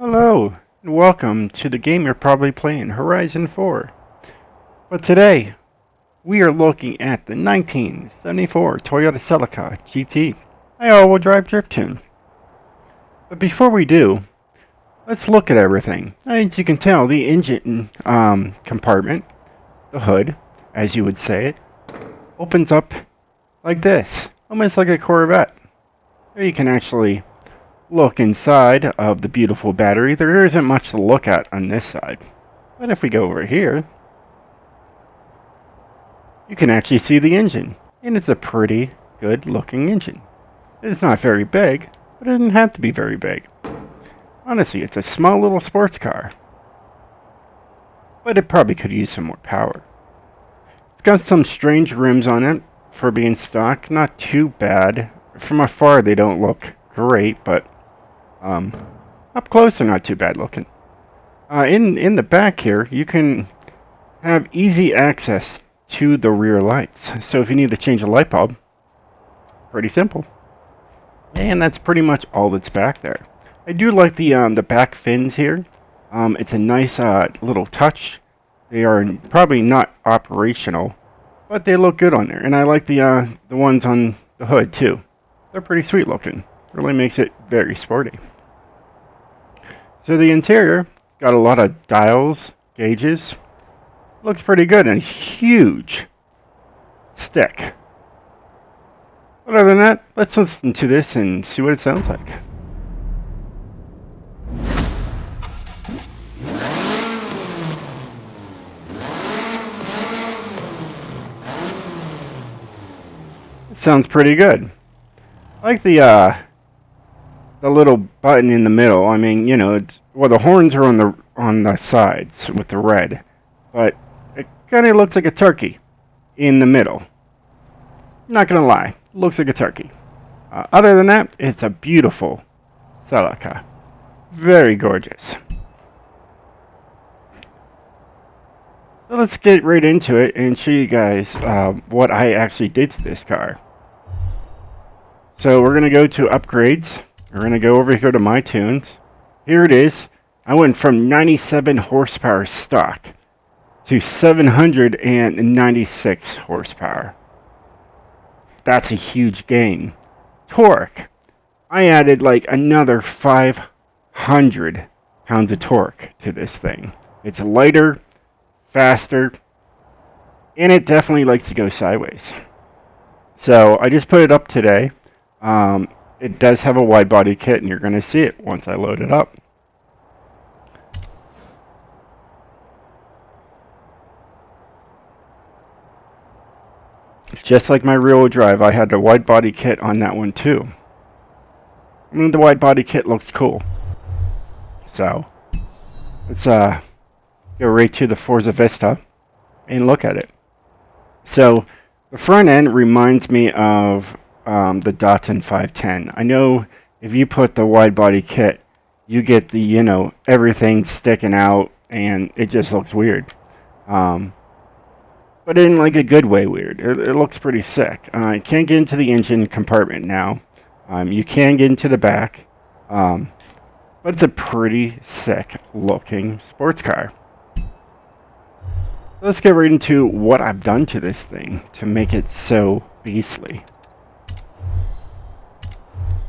Hello, and welcome to the game you're probably playing, Horizon 4. But today, we are looking at the 1974 Toyota Celica GT, all-wheel drive drift tune. But before we do, let's look at everything. As you can tell, the engine compartment, the hood, as you would say it, opens up like this, almost like a Corvette. There you can actually look inside of the beautiful battery. There isn't much to look at on this side. But if we go over here, you can actually see the engine. And it's a pretty good looking engine. It's not very big, but it doesn't have to be very big. Honestly, it's a small little sports car. But it probably could use some more power. It's got some strange rims on it for being stock. Not too bad. From afar they don't look great, but up close they're not too bad looking. In the back here, you can have easy access to the rear lights. So if you need to change a light bulb, pretty simple. And that's pretty much all that's back there. I do like the back fins here. It's a nice little touch. They are probably not operational, but they look good on there. And I like the ones on the hood too. They're pretty sweet looking. Really makes it very sporty. So the interior got a lot of dials, gauges. Looks pretty good, and a huge stick. But other than that, let's listen to this and see what it sounds like. It sounds pretty good. I like the little button in the middle. I mean, you know, the horns are on the sides with the red, but it kind of looks like a turkey in the middle. Not gonna lie, looks like a turkey. Other than that, it's a beautiful Celica. Very gorgeous. So let's get right into it and show you guys what I actually did to this car. So we're gonna go to upgrades. We're going to go over here to My Tunes. Here it is. I went from 97 horsepower stock to 796 horsepower. That's a huge gain. Torque. I added like another 500 pounds of torque to this thing. It's lighter, faster, and it definitely likes to go sideways. So I just put it up today. It does have a wide body kit, and you're going to see it once I load it up. Just like my rear-wheel drive, I had the wide body kit on that one too. I mean, the wide body kit looks cool. So let's go right to the Forza Vista and look at it. So the front end reminds me of the Datsun 510. I know if you put the wide body kit, you get the, you know, everything sticking out, and it just looks weird. But in like a good way weird. It looks pretty sick. You can't get into the engine compartment now. You can get into the back. But it's a pretty sick looking sports car. Let's get right into what I've done to this thing to make it so beastly.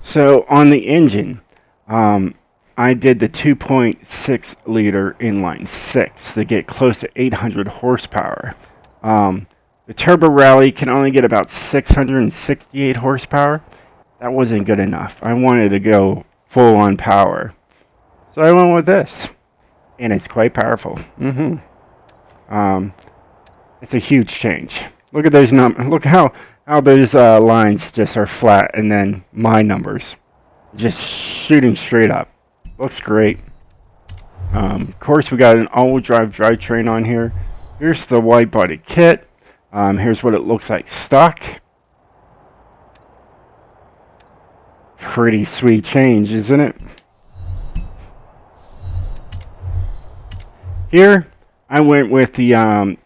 So on the engine, I did the 2.6 liter inline 6 to get close to 800 horsepower. The Turbo Rally can only get about 668 horsepower. That wasn't good enough. I wanted to go full on power. So I went with this. And it's quite powerful. It's a huge change. Look at those numbers. Look how those lines just are flat, and then my numbers just shooting straight up. Looks great. Of course, we got an all-wheel drive drivetrain on here. Here's the wide body kit. Here's what it looks like stock. Pretty sweet change, isn't it? Here, I went with the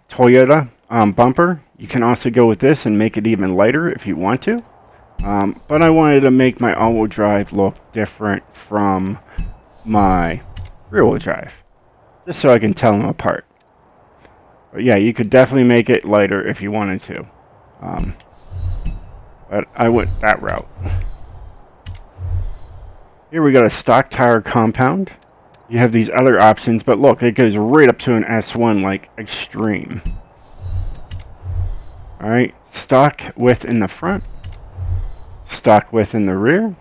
Toyota bumper. You can also go with this and make it even lighter if you want to. But I wanted to make my all-wheel drive look different from my rear-wheel drive, just so I can tell them apart. But yeah, you could definitely make it lighter if you wanted to. But I went that route. Here we got a stock tire compound. You have these other options, but look, it goes right up to an S1, like extreme. Alright, stock width in the front, stock width in the rear.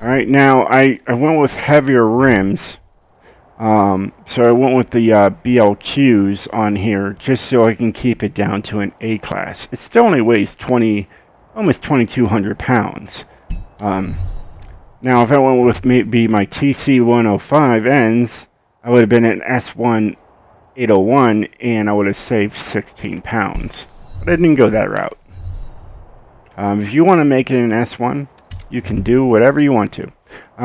Alright, now I went with heavier rims. So I went with the BLQs on here just so I can keep it down to an A class. It still only weighs almost 2,200 pounds. Now, if I went with maybe my TC105Ns, I would have been an S1 801 and I would have saved 16 pounds. But I didn't go that route. If you want to make it an S1, you can do whatever you want to.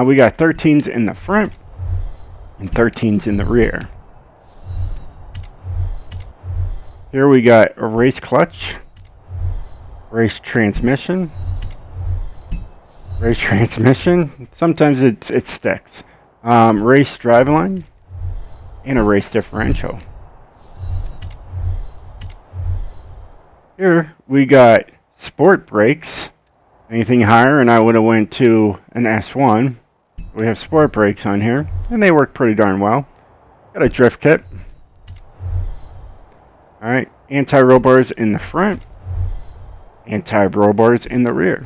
We got 13s in the front and 13s in the rear. Here we got a race clutch, race transmission, sometimes it sticks, race driveline, and a race differential. Here we got sport brakes. Anything higher and I would have went to an S1. We have sport brakes on here, and they work pretty darn well. Got a drift kit. Alright, anti-roll bars in the front, anti-roll bars in the rear.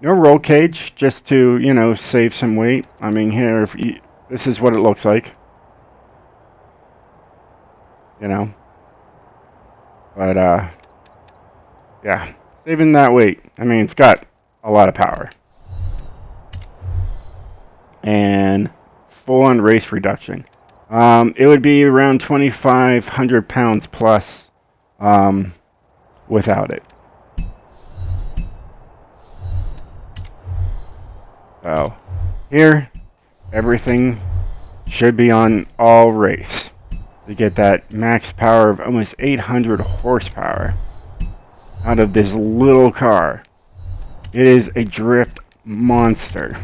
No roll cage, just to, you know, save some weight. I mean, here, this is what it looks like. You know. But, yeah, saving that weight. I mean, it's got a lot of power. And full-on race reduction. It would be around 2,500 pounds plus without it. So here, everything should be on all race to get that max power of almost 800 horsepower out of this little car. It is a drift monster.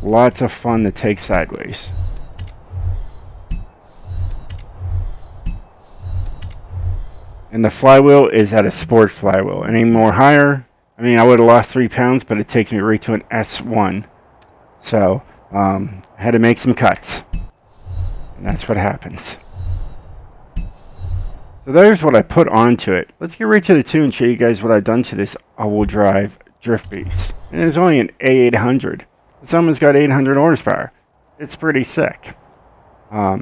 Lots of fun to take sideways. And the flywheel is at a sport flywheel. Any more higher, I mean, I would have lost 3 pounds, but it takes me right to an S1. So, I had to make some cuts. And that's what happens. So there's what I put onto it. Let's get right to the tune and show you guys what I've done to this all-wheel drive drift beast. And it's only an A800. It's almost got 800 horsepower. It's pretty sick. I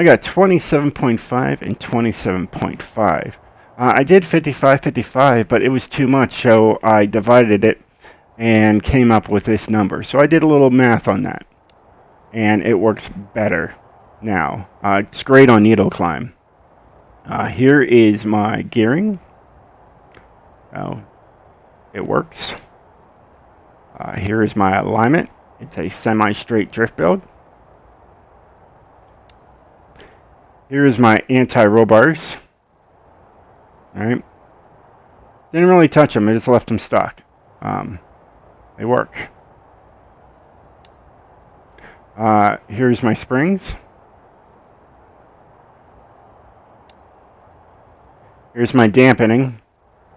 got 27.5 and 27.5. I did 55-55, but it was too much, so I divided it and came up with this number. So I did a little math on that, and it works better now. It's great on needle climb. Here is my gearing. Oh, it works. Here is my alignment. It's a semi-straight drift build. Here is my anti-roll bars. Alright. Didn't really touch them, I just left them stock. They work. Here's my springs. Here's my dampening.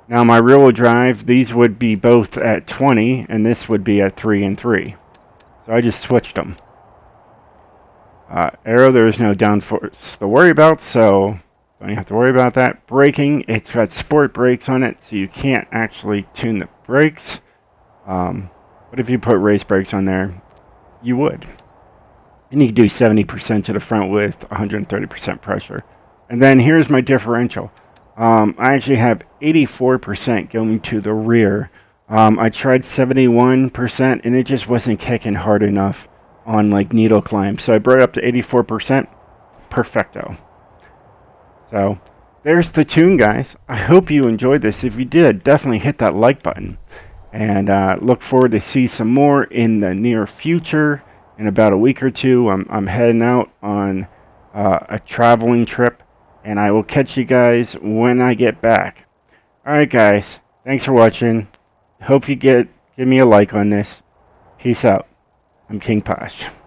Now my rear-wheel drive, these would be both at 20, and this would be at 3 and 3. So I just switched them. Aero, there is no downforce to worry about, so don't have to worry about that. Braking, it's got sport brakes on it, so you can't actually tune the brakes. But if you put race brakes on there, you would. And you can do 70% to the front with 130% pressure. And then here's my differential. I actually have 84% going to the rear. I tried 71% and it just wasn't kicking hard enough on like needle climb. So I brought it up to 84%. Perfecto. So there's the tune, guys. I hope you enjoyed this. If you did, definitely hit that like button. And look forward to see some more in the near future. In about a week or two, I'm heading out on a traveling trip. And I will catch you guys when I get back. Alright guys, thanks for watching. Hope you give me a like on this. Peace out. I'm King Posh.